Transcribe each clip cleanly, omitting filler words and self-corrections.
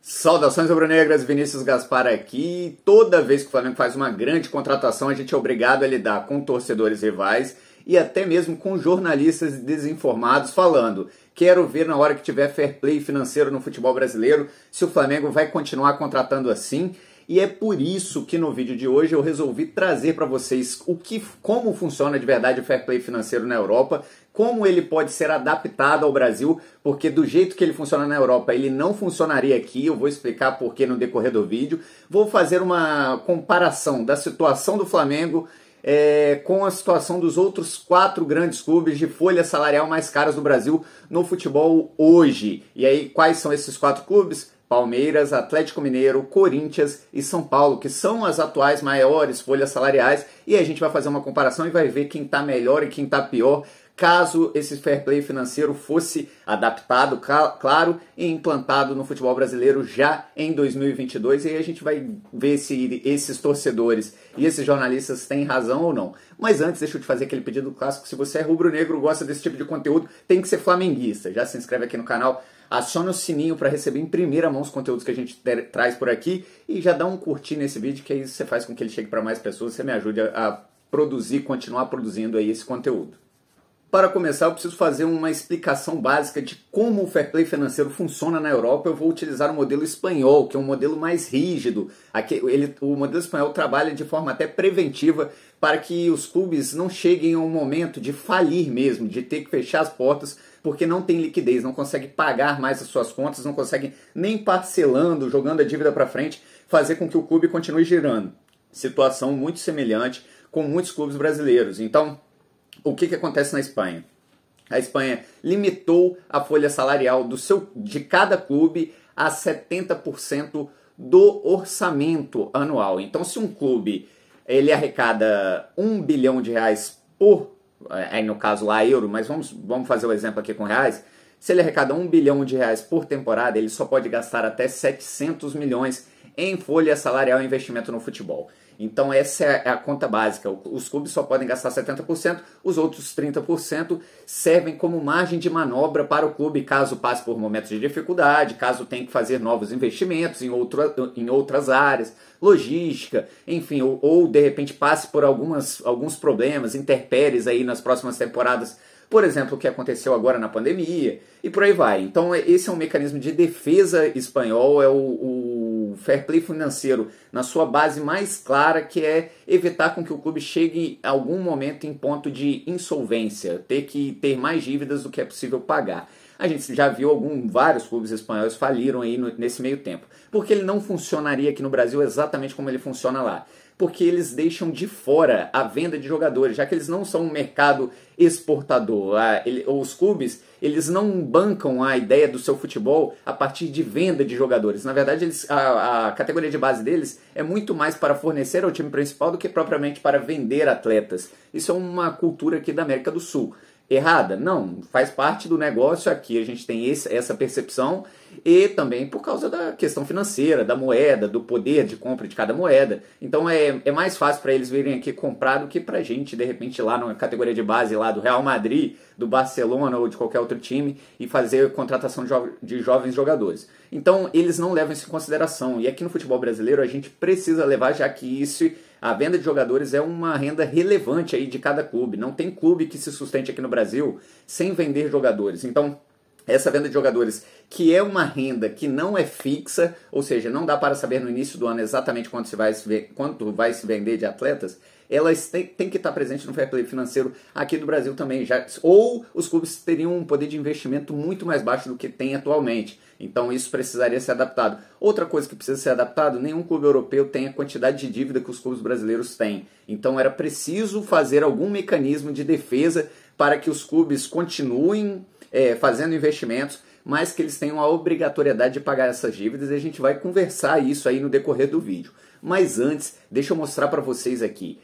Saudações rubro-negras, Vinícius Gaspar aqui. Toda vez que o Flamengo faz uma grande contratação, a gente é obrigado a lidar com torcedores rivais e até mesmo com jornalistas desinformados falando: quero ver na hora que tiver fair play financeiro no futebol brasileiro se o Flamengo vai continuar contratando assim. E é por isso que no vídeo de hoje eu resolvi trazer para vocês como funciona de verdade o fair play financeiro na Europa, como ele pode ser adaptado ao Brasil, porque do jeito que ele funciona na Europa, ele não funcionaria aqui. Eu vou explicar por que no decorrer do vídeo. Vou fazer uma comparação da situação do Flamengo com a situação dos outros 4 grandes clubes de folha salarial mais caras do Brasil no futebol hoje. E aí, quais são esses 4 clubes? Palmeiras, Atlético Mineiro, Corinthians e São Paulo, que são as atuais maiores folhas salariais, e a gente vai fazer uma comparação e vai ver quem está melhor e quem está pior, caso esse fair play financeiro fosse adaptado, claro, e implantado no futebol brasileiro já em 2022, e aí a gente vai ver se esses torcedores e esses jornalistas têm razão ou não. Mas antes, deixa eu te fazer aquele pedido clássico: se você é rubro-negro, gosta desse tipo de conteúdo, tem que ser flamenguista. Já se inscreve aqui no canal, aciona o sininho para receber em primeira mão os conteúdos que a gente traz por aqui e já dá um curtir nesse vídeo, que aí você faz com que ele chegue para mais pessoas, você me ajude a produzir, continuar produzindo aí esse conteúdo. Para começar, eu preciso fazer uma explicação básica de como o fair play financeiro funciona na Europa. Eu vou utilizar o modelo espanhol, que é um modelo mais rígido. O modelo espanhol trabalha de forma até preventiva para que os clubes não cheguem a um momento de falir mesmo, de ter que fechar as portas, porque não tem liquidez, não consegue pagar mais as suas contas, não consegue nem parcelando, jogando a dívida para frente, fazer com que o clube continue girando. Situação muito semelhante com muitos clubes brasileiros. Então, o que acontece na Espanha? A Espanha limitou a folha salarial de cada clube a 70% do orçamento anual. Então, se um clube ele arrecada 1 bilhão de reais aí no caso lá euro, mas vamos fazer o exemplo aqui com reais. Se ele arrecada 1 bilhão de reais por temporada, ele só pode gastar até 700 milhões em folha salarial e investimento no futebol. Então essa é a conta básica. Os clubes só podem gastar 70%, os outros 30% servem como margem de manobra para o clube caso passe por momentos de dificuldade, caso tenha que fazer novos investimentos em outras áreas, logística, enfim, ou de repente passe por alguns problemas, intempéries aí nas próximas temporadas. Por exemplo, o que aconteceu agora na pandemia, e por aí vai. Então esse é um mecanismo de defesa espanhol, é o fair play financeiro na sua base mais clara, que é evitar com que o clube chegue a algum momento em ponto de insolvência, ter que ter mais dívidas do que é possível pagar. A gente já viu vários clubes espanhóis faliram aí nesse meio tempo. Porque ele não funcionaria aqui no Brasil exatamente como ele funciona lá. Porque eles deixam de fora a venda de jogadores, já que eles não são um mercado exportador. Os clubes, eles não bancam a ideia do seu futebol a partir de venda de jogadores. Na verdade, a categoria de base deles é muito mais para fornecer ao time principal do que propriamente para vender atletas. Isso é uma cultura aqui da América do Sul. Errada? Não, faz parte do negócio aqui, a gente tem essa percepção, e também por causa da questão financeira, da moeda, do poder de compra de cada moeda. Então é mais fácil para eles virem aqui comprar do que para a gente, de repente, lá na categoria de base lá do Real Madrid, do Barcelona ou de qualquer outro time, e fazer contratação de jovens jogadores. Então eles não levam isso em consideração, e aqui no futebol brasileiro a gente precisa levar, já que a venda de jogadores é uma renda relevante aí de cada clube. Não tem clube que se sustente aqui no Brasil sem vender jogadores. Então, essa venda de jogadores, que é uma renda que não é fixa, ou seja, não dá para saber no início do ano exatamente quanto vai se vender de atletas, elas têm que estar presentes no fair play financeiro aqui do Brasil também. Ou os clubes teriam um poder de investimento muito mais baixo do que tem atualmente. Então isso precisaria ser adaptado. Outra coisa que precisa ser adaptado: nenhum clube europeu tem a quantidade de dívida que os clubes brasileiros têm. Então era preciso fazer algum mecanismo de defesa para que os clubes continuem fazendo investimentos, mas que eles tenham a obrigatoriedade de pagar essas dívidas, e a gente vai conversar isso aí no decorrer do vídeo. Mas antes, deixa eu mostrar para vocês aqui,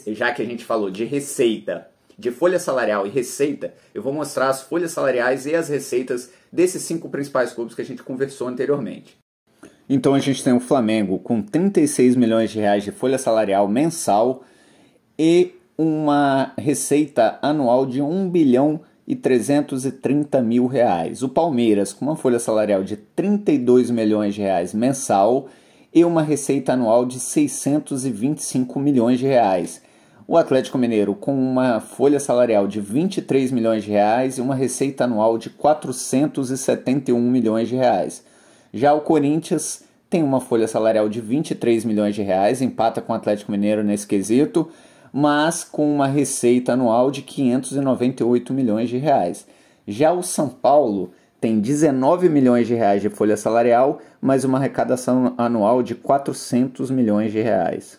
já que a gente falou de receita, de folha salarial e receita, eu vou mostrar as folhas salariais e as receitas desses 5 principais clubes que a gente conversou anteriormente. Então a gente tem o Flamengo com 36 milhões de reais de folha salarial mensal e uma receita anual de 1 bilhão e 330 mil reais. O Palmeiras com uma folha salarial de 32 milhões de reais mensal e uma receita anual de 625 milhões de reais. O Atlético Mineiro com uma folha salarial de 23 milhões de reais e uma receita anual de 471 milhões de reais. Já o Corinthians tem uma folha salarial de 23 milhões de reais, empata com o Atlético Mineiro nesse quesito, mas com uma receita anual de 598 milhões de reais. Já o São Paulo tem 19 milhões de reais de folha salarial, mas uma arrecadação anual de 400 milhões de reais.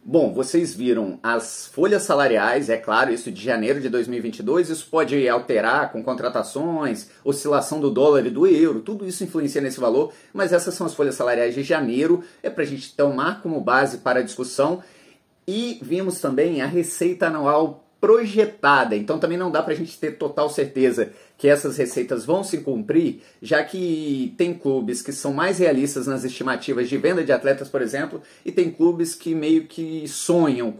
Bom, vocês viram as folhas salariais, é claro, isso de janeiro de 2022, isso pode alterar com contratações, oscilação do dólar e do euro, tudo isso influencia nesse valor, mas essas são as folhas salariais de janeiro, é para a gente tomar como base para a discussão. E vimos também a receita anual projetada, então também não dá para a gente ter total certeza que essas receitas vão se cumprir, já que tem clubes que são mais realistas nas estimativas de venda de atletas, por exemplo, e tem clubes que meio que sonham,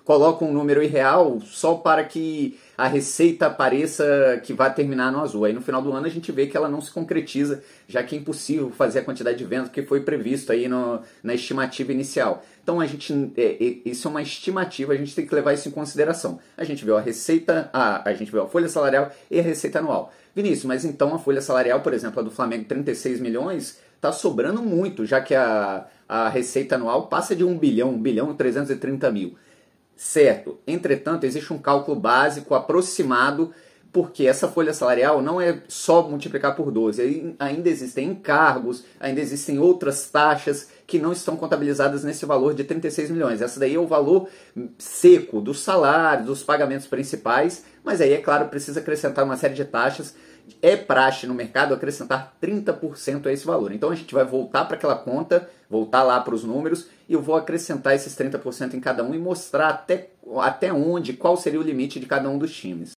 colocam um número irreal só para que a receita pareça que vai terminar no azul. Aí no final do ano a gente vê que ela não se concretiza, já que é impossível fazer a quantidade de vendas que foi previsto aí na estimativa inicial. Então isso é uma estimativa, a gente tem que levar isso em consideração. A gente viu a receita, a gente viu a folha salarial e a receita anual. Vinícius, mas então a folha salarial, por exemplo, a do Flamengo, 36 milhões, está sobrando muito, já que a receita anual passa de 1 bilhão e 330 mil. Certo, entretanto, existe um cálculo básico aproximado, porque essa folha salarial não é só multiplicar por 12, ainda existem encargos, ainda existem outras taxas que não estão contabilizadas nesse valor de 36 milhões. Essa daí é o valor seco dos salários, dos pagamentos principais, mas aí, é claro, precisa acrescentar uma série de taxas. É praxe no mercado acrescentar 30% a esse valor. Então a gente vai voltar para aquela conta, voltar lá para os números, e eu vou acrescentar esses 30% em cada um e mostrar até onde, qual seria o limite de cada um dos times.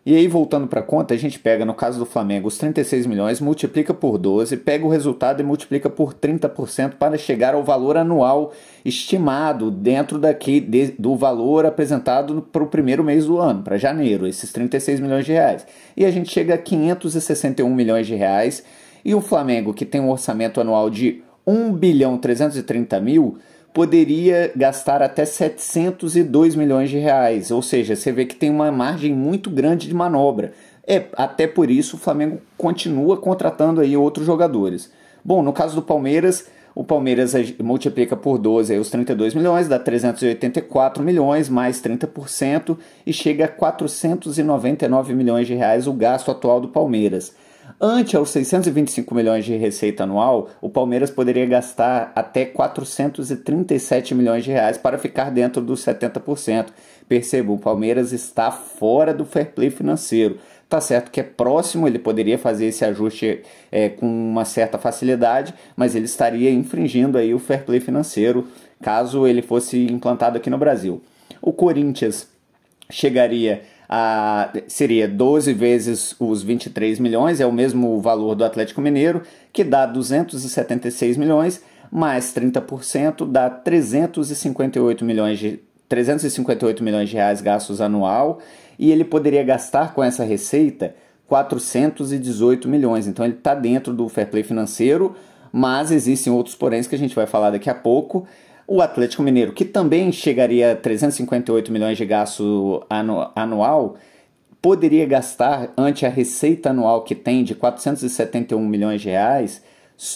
E aí, voltando para a conta, a gente pega, no caso do Flamengo, os 36 milhões, multiplica por 12, pega o resultado e multiplica por 30% para chegar ao valor anual estimado dentro do valor apresentado para o primeiro mês do ano, para janeiro, esses 36 milhões de reais. E a gente chega a 561 milhões de reais, e o Flamengo, que tem um orçamento anual de 1 bilhão 330 mil, poderia gastar até 702 milhões de reais, ou seja, você vê que tem uma margem muito grande de manobra. Até por isso o Flamengo continua contratando aí outros jogadores. Bom, no caso do Palmeiras, o Palmeiras multiplica por 12 aí os 32 milhões, dá 384 milhões, mais 30%, e chega a 499 milhões de reais o gasto atual do Palmeiras. Ante aos 625 milhões de receita anual, o Palmeiras poderia gastar até 437 milhões de reais para ficar dentro dos 70%. Perceba, o Palmeiras está fora do fair play financeiro. Tá certo que é próximo, ele poderia fazer esse ajuste com uma certa facilidade, mas ele estaria infringindo aí o fair play financeiro caso ele fosse implantado aqui no Brasil. O Corinthians seria 12 vezes os 23 milhões, é o mesmo valor do Atlético Mineiro, que dá 276 milhões, mais 30% dá 358 milhões de reais gastos anual, e ele poderia gastar com essa receita 418 milhões. Então ele está dentro do fair play financeiro, mas existem outros poréns que a gente vai falar daqui a pouco. O Atlético Mineiro, que também chegaria a 358 milhões de gasto anual, poderia gastar, ante a receita anual que tem de 471 milhões de reais,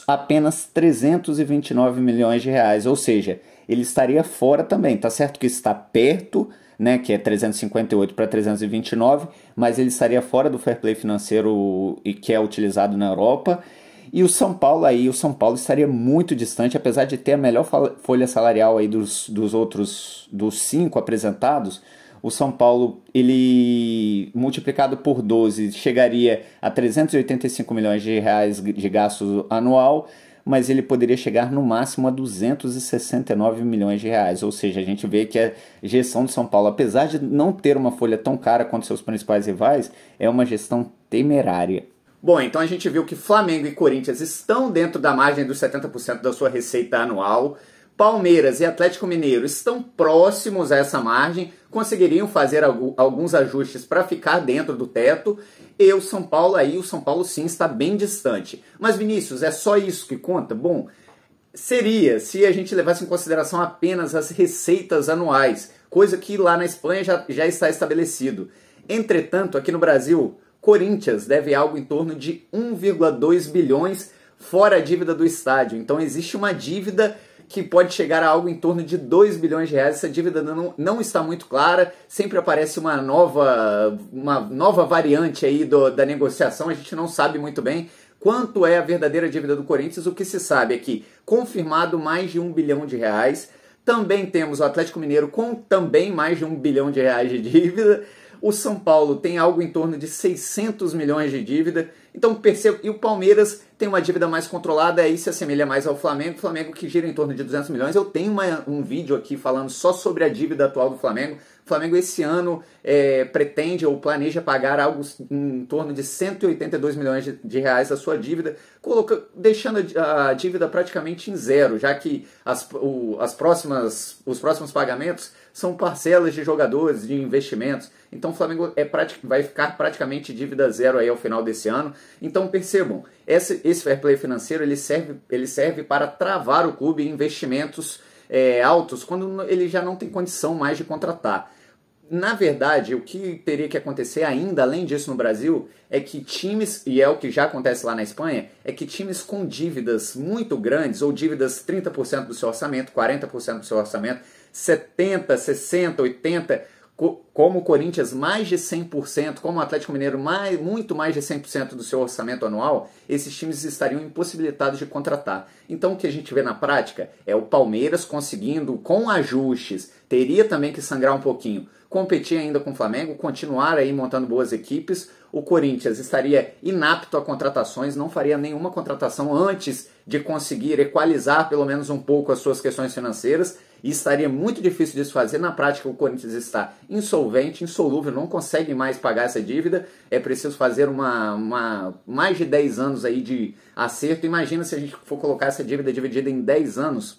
apenas 329 milhões de reais, ou seja, ele estaria fora também. Tá certo que está perto, né, que é 358 para 329, mas ele estaria fora do fair play financeiro e que é utilizado na Europa. E o São Paulo estaria muito distante, apesar de ter a melhor folha salarial aí dos 5 apresentados. O São Paulo, ele multiplicado por 12, chegaria a 385 milhões de reais de gasto anual, mas ele poderia chegar no máximo a 269 milhões de reais. Ou seja, a gente vê que a gestão do São Paulo, apesar de não ter uma folha tão cara quanto seus principais rivais, é uma gestão temerária. Bom, então a gente viu que Flamengo e Corinthians estão dentro da margem dos 70% da sua receita anual, Palmeiras e Atlético Mineiro estão próximos a essa margem, conseguiriam fazer alguns ajustes para ficar dentro do teto, e o São Paulo sim está bem distante. Mas Vinícius, é só isso que conta? Bom, seria se a gente levasse em consideração apenas as receitas anuais, coisa que lá na Espanha já está estabelecido. Entretanto, aqui no Brasil, Corinthians deve algo em torno de 1,2 bilhões fora a dívida do estádio. Então existe uma dívida que pode chegar a algo em torno de 2 bilhões de reais. Essa dívida não está muito clara, sempre aparece uma nova variante aí da negociação, a gente não sabe muito bem quanto é a verdadeira dívida do Corinthians. O que se sabe é que, confirmado, mais de 1 bilhão de reais. Também temos o Atlético Mineiro com também mais de 1 bilhão de reais de dívida. O São Paulo tem algo em torno de 600 milhões de dívida. Então perceba, e o Palmeiras tem uma dívida mais controlada, aí se assemelha mais ao Flamengo. O Flamengo que gira em torno de 200 milhões. Eu tenho um vídeo aqui falando só sobre a dívida atual do Flamengo. O Flamengo esse ano pretende ou planeja pagar algo em torno de 182 milhões de reais da sua dívida, deixando a dívida praticamente em zero, já que os próximos pagamentos são parcelas de jogadores, de investimentos. Então o Flamengo vai ficar praticamente dívida zero aí ao final desse ano. Então percebam, esse fair play financeiro ele serve para travar o clube em investimentos altos quando ele já não tem condição mais de contratar. Na verdade, o que teria que acontecer ainda, além disso no Brasil, é que times, e é o que já acontece lá na Espanha, é que times com dívidas muito grandes, ou dívidas 30% do seu orçamento, 40% do seu orçamento, 70%, 60%, 80%, como o Corinthians mais de 100%, como o Atlético Mineiro muito mais de 100% do seu orçamento anual, esses times estariam impossibilitados de contratar. Então o que a gente vê na prática é o Palmeiras conseguindo, com ajustes, teria também que sangrar um pouquinho, competir ainda com o Flamengo, continuar aí montando boas equipes. O Corinthians estaria inapto a contratações, não faria nenhuma contratação antes de conseguir equalizar pelo menos um pouco as suas questões financeiras, e estaria muito difícil disso fazer. Na prática, o Corinthians está insolvente, insolúvel, não consegue mais pagar essa dívida. É preciso fazer mais de 10 anos aí de acerto. Imagina se a gente for colocar essa dívida dividida em 10 anos,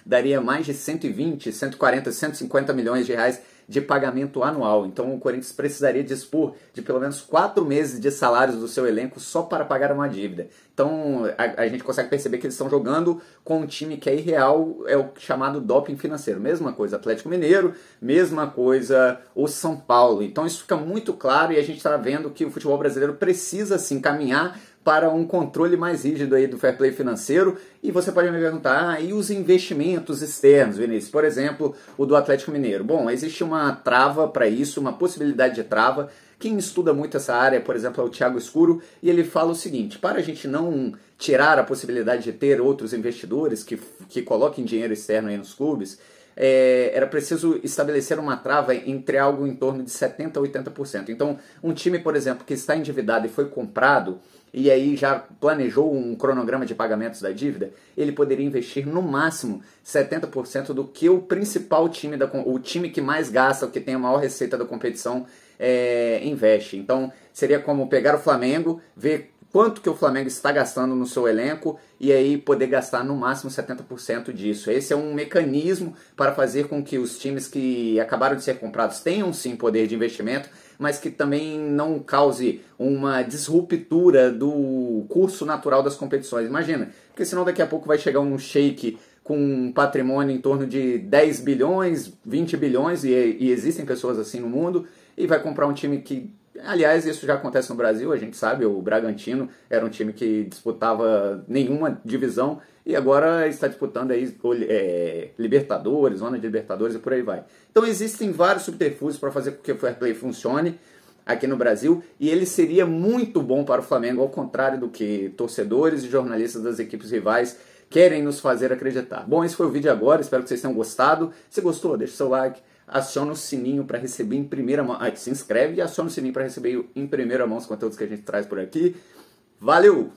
daria mais de 120, 140, 150 milhões de reais de pagamento anual. Então o Corinthians precisaria dispor de pelo menos 4 meses de salários do seu elenco só para pagar uma dívida. Então a gente consegue perceber que eles estão jogando com um time que é irreal, é o chamado doping financeiro. Mesma coisa Atlético Mineiro, mesma coisa o São Paulo. Então isso fica muito claro e a gente está vendo que o futebol brasileiro precisa sim caminhar para um controle mais rígido aí do fair play financeiro. E você pode me perguntar, e os investimentos externos, Vinícius? Por exemplo, o do Atlético Mineiro. Bom, existe uma trava para isso, uma possibilidade de trava. Quem estuda muito essa área, por exemplo, é o Thiago Escuro, e ele fala o seguinte: para a gente não tirar a possibilidade de ter outros investidores que coloquem dinheiro externo aí nos clubes, era preciso estabelecer uma trava entre algo em torno de 70% a 80%. Então, um time, por exemplo, que está endividado e foi comprado, e aí já planejou um cronograma de pagamentos da dívida, ele poderia investir no máximo 70% do que o principal time, o time que mais gasta, o que tem a maior receita da competição, investe. Então seria como pegar o Flamengo, ver quanto que o Flamengo está gastando no seu elenco e aí poder gastar no máximo 70% disso. Esse é um mecanismo para fazer com que os times que acabaram de ser comprados tenham sim poder de investimento, mas que também não cause uma disruptura do curso natural das competições. Imagina, porque senão daqui a pouco vai chegar um sheik com um patrimônio em torno de 10 bilhões, 20 bilhões, e existem pessoas assim no mundo, e vai comprar um time que, aliás, isso já acontece no Brasil, a gente sabe, o Bragantino era um time que disputava nenhuma divisão, e agora está disputando aí Libertadores, zona de Libertadores e por aí vai. Então existem vários subterfúgios para fazer com que o fair play funcione aqui no Brasil, e ele seria muito bom para o Flamengo, ao contrário do que torcedores e jornalistas das equipes rivais querem nos fazer acreditar. Bom, esse foi o vídeo agora, espero que vocês tenham gostado. Se gostou, deixa o seu like, aciona o sininho para receber em primeira mão, se inscreve e aciona o sininho para receber em primeira mão os conteúdos que a gente traz por aqui. Valeu!